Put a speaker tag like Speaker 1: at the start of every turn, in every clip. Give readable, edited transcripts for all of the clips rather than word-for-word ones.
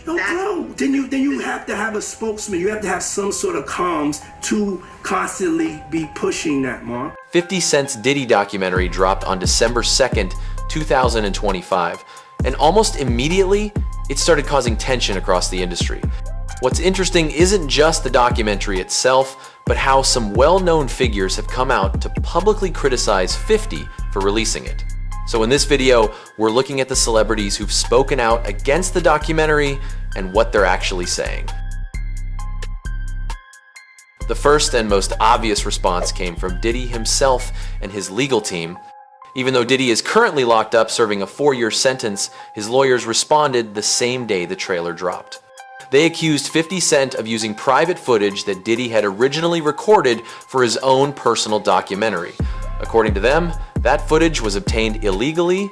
Speaker 1: No, bro, then you have to have a spokesman. You have to have some sort of comms to constantly be pushing that, Mark.
Speaker 2: 50 Cent's Diddy documentary dropped on December 2nd, 2025, and almost immediately, it started causing tension across the industry. What's interesting isn't just the documentary itself, but how some well-known figures have come out to publicly criticize 50 for releasing it. So in this video, we're looking at the celebrities who've spoken out against the documentary and what they're actually saying. The first and most obvious response came from Diddy himself and his legal team. Even though Diddy is currently locked up serving a 4-year sentence, his lawyers responded the same day the trailer dropped. They accused 50 Cent of using private footage that Diddy had originally recorded for his own personal documentary. According to them, that footage was obtained illegally.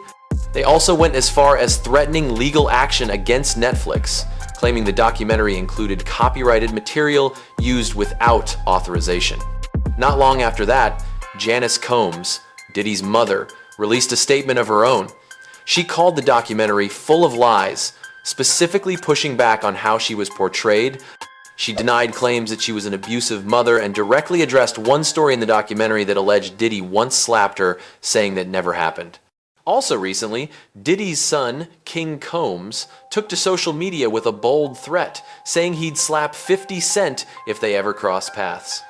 Speaker 2: They also went as far as threatening legal action against Netflix, claiming the documentary included copyrighted material used without authorization. Not long after that, Janice Combs, Diddy's mother, released a statement of her own. She called the documentary full of lies, specifically pushing back on how she was portrayed. She denied claims that she was an abusive mother and directly addressed one story in the documentary that alleged Diddy once slapped her, saying that never happened. Also recently, Diddy's son, King Combs, took to social media with a bold threat, saying he'd slap 50 Cent if they ever crossed paths.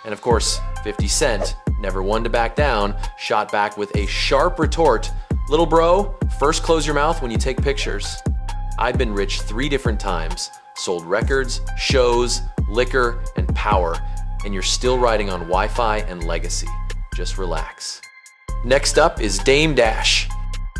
Speaker 2: And of course, 50 Cent, never one to back down, shot back with a sharp retort. "Little bro, first close your mouth when you take pictures. I've been rich 3 different times, sold records, shows, liquor, and power, and you're still riding on Wi-Fi and legacy. Just relax." Next up is Dame Dash.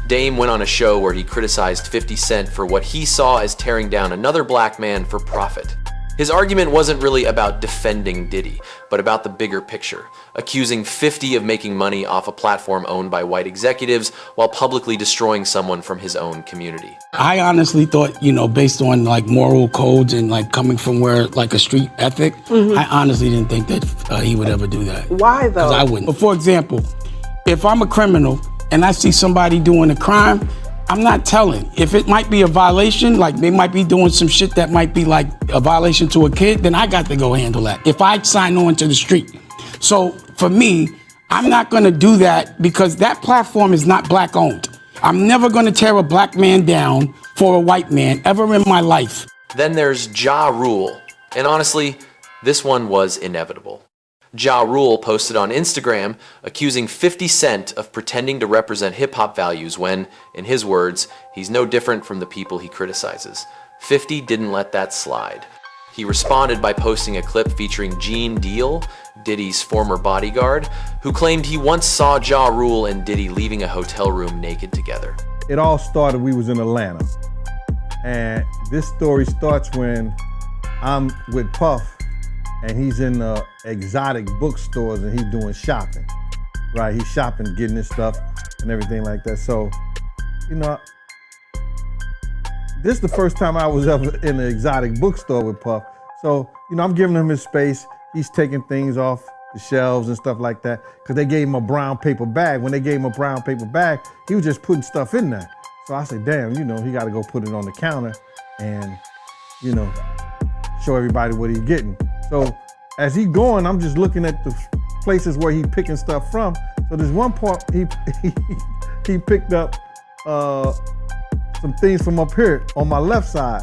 Speaker 2: Dame went on a show where he criticized 50 Cent for what he saw as tearing down another black man for profit. His argument wasn't really about defending Diddy, but about the bigger picture, accusing 50 of making money off a platform owned by white executives while publicly destroying someone from his own community.
Speaker 3: I honestly thought, based on like moral codes and like coming from where like a street ethic, I honestly didn't think that he would ever do that.
Speaker 4: Why though?
Speaker 3: Because I wouldn't. But for example, if I'm a criminal and I see somebody doing a crime, I'm not telling. If it might be a violation, like they might be doing some shit that might be like a violation to a kid, then I got to go handle that. If I sign on to the street. So for me, I'm not gonna do that because that platform is not black owned. I'm never gonna tear a black man down for a white man ever in my life.
Speaker 2: Then there's Ja Rule. And honestly, this one was inevitable. Ja Rule posted on Instagram accusing 50 Cent of pretending to represent hip-hop values when, in his words, he's no different from the people he criticizes. 50 didn't let that slide. He responded by posting a clip featuring Gene Deal, Diddy's former bodyguard, who claimed he once saw Ja Rule and Diddy leaving a hotel room naked together.
Speaker 5: It all started, we was in Atlanta. And this story starts when I'm with Puff and he's in exotic bookstores and he's doing shopping, right? He's shopping, getting his stuff and everything like that. So, this is the first time I was ever in an exotic bookstore with Puff. So, I'm giving him his space. He's taking things off the shelves and stuff like that because they gave him a brown paper bag. When they gave him a brown paper bag, he was just putting stuff in there. So I said, damn, he got to go put it on the counter and, show everybody what he's getting. So as he's going, I'm just looking at the places where he's picking stuff from. So there's one part he picked up some things from up here on my left side.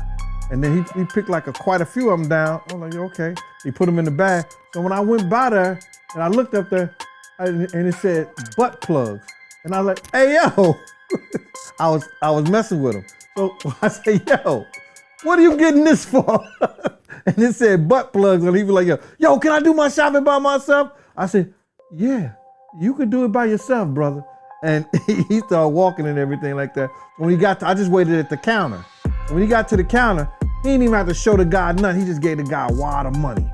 Speaker 5: And then he picked like quite a few of them down. I'm like, okay. He put them in the bag. So when I went by there and I looked up there and it said butt plugs. And I was like, hey, yo. I was messing with him. So I said, yo, what are you getting this for? And it said butt plugs, and he was like, yo, can I do my shopping by myself? I said, yeah, you can do it by yourself, brother. And he started walking and everything like that. When he got to, I just waited at the counter. When he got to the counter, he didn't even have to show the guy nothing. He just gave the guy a wad of money.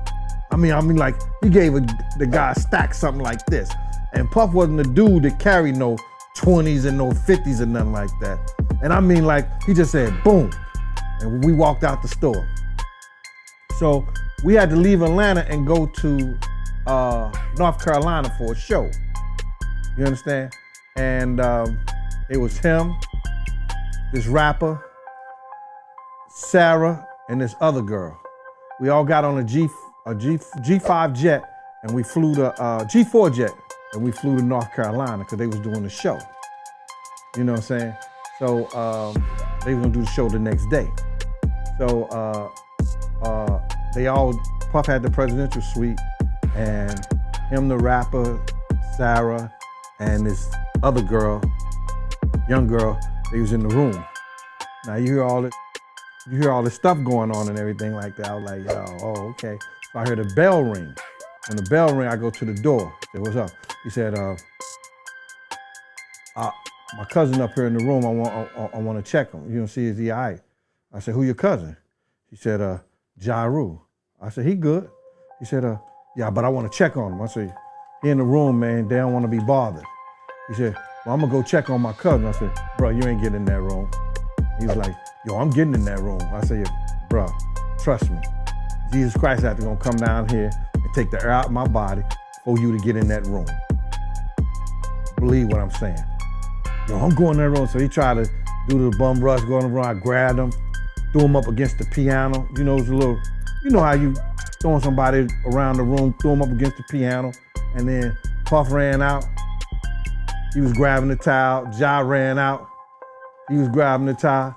Speaker 5: I mean, like he gave the guy a stack, something like this. And Puff wasn't a dude that carried no 20s and no 50s and nothing like that. And I mean, like, he just said, boom. And we walked out the store. So we had to leave Atlanta and go to North Carolina for a show. You understand? And it was him, this rapper, Sarah, and this other girl. We all got on a G5 jet, and we flew to G4 jet, and we flew to North Carolina because they was doing the show. You know what I'm saying? So they were gonna do the show the next day. So Puff had the presidential suite, and him, the rapper, Sarah, and this other girl, young girl, they was in the room. Now you hear all this stuff going on and everything like that. I was like, yo, oh, okay. So I heard a bell ring. When the bell ring, I go to the door. I said, what's up? He said, my cousin up here in the room, I want to check him. You know, see, is he all right? I said, who your cousin? He said, Ja Rule. I said, he good. He said, yeah, but I want to check on him. I said, he in the room, man, they don't want to be bothered. He said, well, I'm gonna go check on my cousin. I said, bro, you ain't getting in that room. He was like, yo, I'm getting in that room. I said, bro, trust me. Jesus Christ after gonna come down here and take the air out of my body for you to get in that room. Believe what I'm saying. Yo, I'm going in that room. So he tried to do the bum rush, go in the room. I grabbed him, threw him up against the piano. You know, it was a little, you know how you throwing somebody around the room, threw him up against the piano, and then Puff ran out. He was grabbing the towel. Ja ran out. He was grabbing the towel.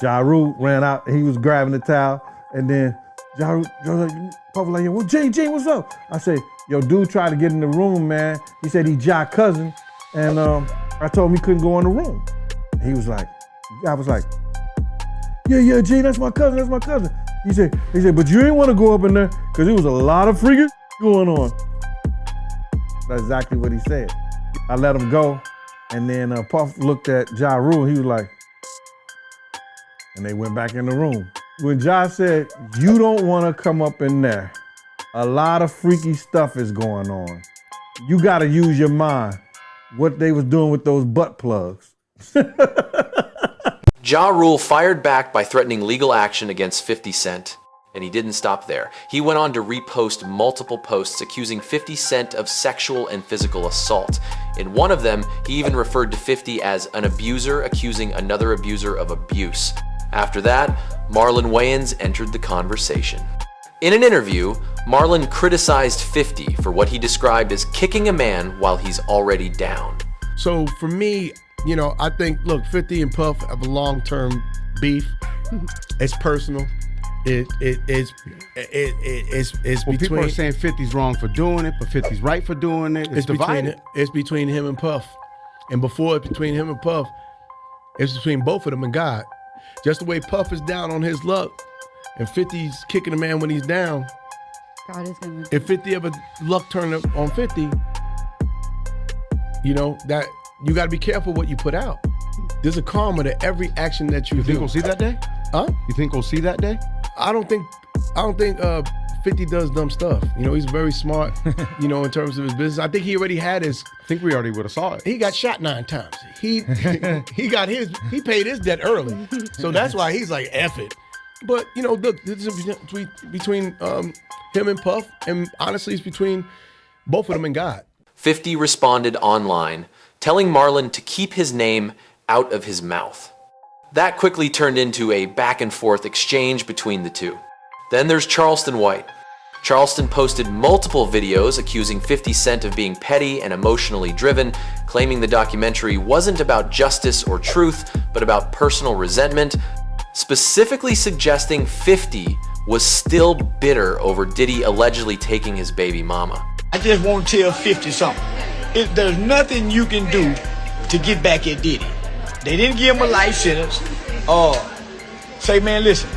Speaker 5: Ja Rule ran out. He was grabbing the towel. And then Ja was like, Puff was like, yo, well, Jay, what's up? I said, yo, dude tried to get in the room, man. He said he Ja cousin. And I told him he couldn't go in the room. And he was like, I was like, yeah, Jay, that's my cousin. He said, but you ain't want to go up in there because there was a lot of freaking going on. That's exactly what he said. I let him go, and then Puff looked at Ja Rule, he was like, and they went back in the room. When Ja said, you don't want to come up in there, a lot of freaky stuff is going on. You got to use your mind. What they was doing with those butt plugs.
Speaker 2: Ja Rule fired back by threatening legal action against 50 Cent. And he didn't stop there. He went on to repost multiple posts accusing 50 Cent of sexual and physical assault. In one of them, he even referred to 50 as an abuser accusing another abuser of abuse. After that, Marlon Wayans entered the conversation. In an interview, Marlon criticized 50 for what he described as kicking a man while he's already down.
Speaker 4: So for me, you know, I think, look, 50 and Puff have a long-term beef. It's personal. It's
Speaker 6: Well,
Speaker 4: between.
Speaker 6: people are saying 50's wrong for doing it, but 50's right for doing it. It's divided.
Speaker 4: It's between him and Puff. And before it's between him and Puff, it's between both of them and God. Just the way Puff is down on his luck and 50's kicking a man when he's down.
Speaker 7: God is gonna.
Speaker 4: If 50 ever luck turned up on 50, you know, that you got to be careful what you put out. There's a karma to every action that you do.
Speaker 6: You think we'll see that day?
Speaker 4: Huh?
Speaker 6: You think we'll see that day?
Speaker 4: I don't think 50 does dumb stuff. You know, he's very smart, you know, in terms of his business. I think he already had his.
Speaker 6: I think we already would have saw it.
Speaker 4: He got shot 9 times. He paid his debt early. So that's why he's like, F it. But, you know, look, this is between him and Puff, and honestly, it's between both of them and God.
Speaker 2: 50 responded online, telling Marlon to keep his name out of his mouth. That quickly turned into a back and forth exchange between the two. Then there's Charleston White. Charleston posted multiple videos accusing 50 Cent of being petty and emotionally driven, claiming the documentary wasn't about justice or truth, but about personal resentment, specifically suggesting 50 was still bitter over Diddy allegedly taking his baby mama.
Speaker 8: I just want to tell 50 something. There's nothing you can do to get back at Diddy. They didn't give him a life sentence. Say, man, listen.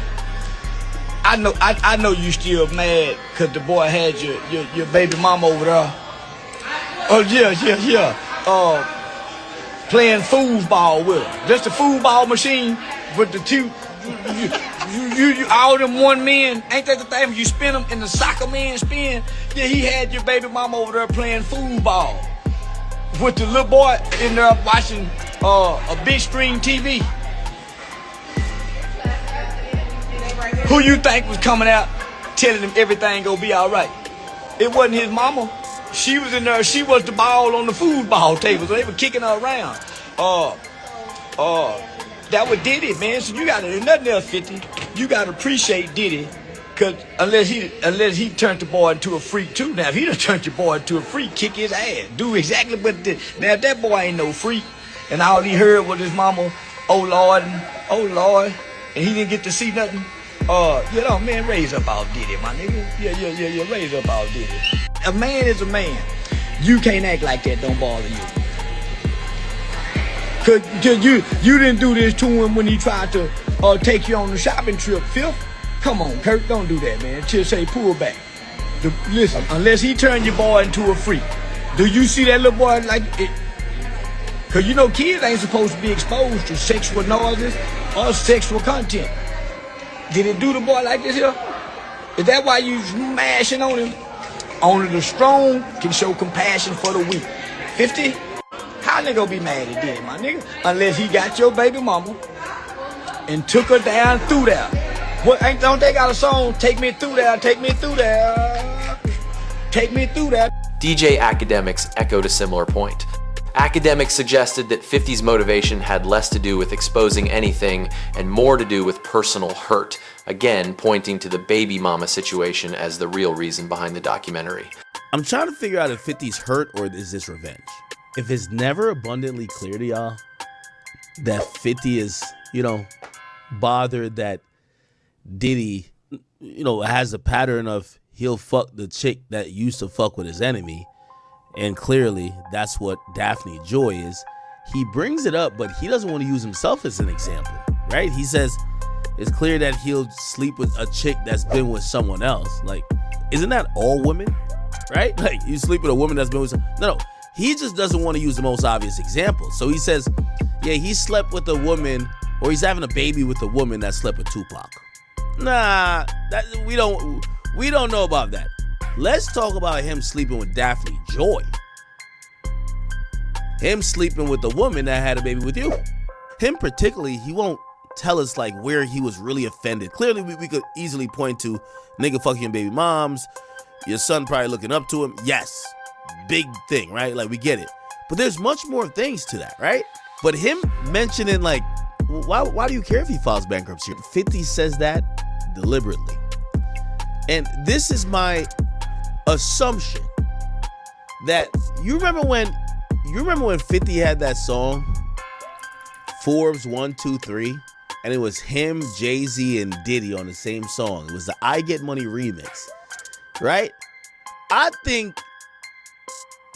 Speaker 8: I know you still mad because the boy had your baby mama over there. Oh yeah. Playing foosball with her. Just a foosball machine with the two. You all them one men. Ain't that the thing? When you spin them in the soccer man spin. Yeah, he had your baby mama over there playing foosball with the little boy in there watching a big screen TV. Who you think was coming out telling him everything gonna be all right? It wasn't his mama. She was in there. She was the ball on the foosball table, so they were kicking her around. That was Diddy, man. So you got to do nothing else, 50. you gotta appreciate Diddy, cause unless he turned the boy into a freak too. Now if he done turned your boy into a freak, kick his ass, do exactly what did. Now if that boy ain't no freak, and all he heard was his mama, oh Lord, and he didn't get to see nothing. Man, raise up all Diddy, my nigga. Yeah, raise up all Diddy. A man is a man. You can't act like that, don't bother you. Cause you didn't do this to him when he tried to take you on the shopping trip, Fifth. Come on, Kurt, don't do that, man. Just say pull back. Listen, unless he turned your boy into a freak. Do you see that little boy like it? Cause you know kids ain't supposed to be exposed to sexual noises or sexual content. Did it do the boy like this here? Is that why you smashing on him? Only the strong can show compassion for the weak. 50? How nigga gonna be mad at Diddy, my nigga? Unless he got your baby mama and took her down through there. Don't they got a song, Take Me Through There, Take Me Through There, Take Me Through There?
Speaker 2: DJ Akademiks echoed a similar point. Akademiks suggested that 50's motivation had less to do with exposing anything and more to do with personal hurt, again pointing to the baby mama situation as the real reason behind the documentary.
Speaker 7: I'm trying to figure out if 50's hurt or is this revenge. If it's never abundantly clear to y'all that 50 is, bothered that Diddy, has a pattern of he'll fuck the chick that used to fuck with his enemy, and clearly that's what Daphne Joy is. He brings it up, but he doesn't want to use himself as an example, right? He says it's clear that he'll sleep with a chick that's been with someone else. Like, isn't that all women, right? Like, you sleep with a woman that's been with no. He just doesn't want to use the most obvious example. So he says, yeah, he slept with a woman, or he's having a baby with a woman that slept with Tupac. Nah, we don't know about that. Let's talk about him sleeping with Daphne Joy. Him sleeping with the woman that had a baby with you. Him particularly, he won't tell us like where he was really offended. Clearly, we could easily point to nigga fucking baby moms, your son probably looking up to him. Yes, big thing, right? Like, we get it. But there's much more things to that, right? But him mentioning like, why do you care if he files bankruptcy? 50 says that deliberately. And this is my assumption that you remember when 50 had that song Forbes 1, 2, 3, and it was him, Jay-Z, and Diddy on the same song. It was the I Get Money remix, right? I think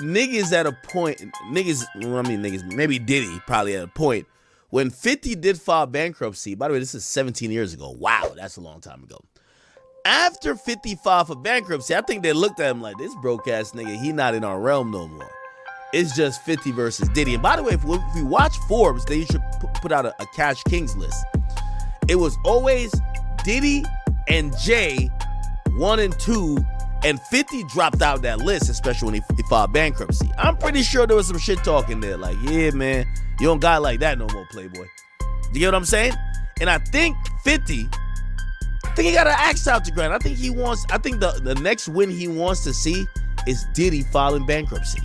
Speaker 7: niggas at a point, maybe Diddy probably at a point when 50 did file bankruptcy. By the way, this is 17 years ago. Wow, that's a long time ago. After 50 filed for bankruptcy, I think they looked at him like, this broke ass nigga, he not in our realm no more. It's just 50 versus Diddy. And by the way, if we watch Forbes, they should put out a Cash Kings list. It was always Diddy and Jay, 1 and 2, and 50 dropped out that list, especially when he filed bankruptcy. I'm pretty sure there was some shit talking there, like, yeah, man, you don't got like that no more, Playboy. You get what I'm saying? And I think 50, he got an axe out the ground. I think the next win he wants to see is Diddy filing bankruptcy.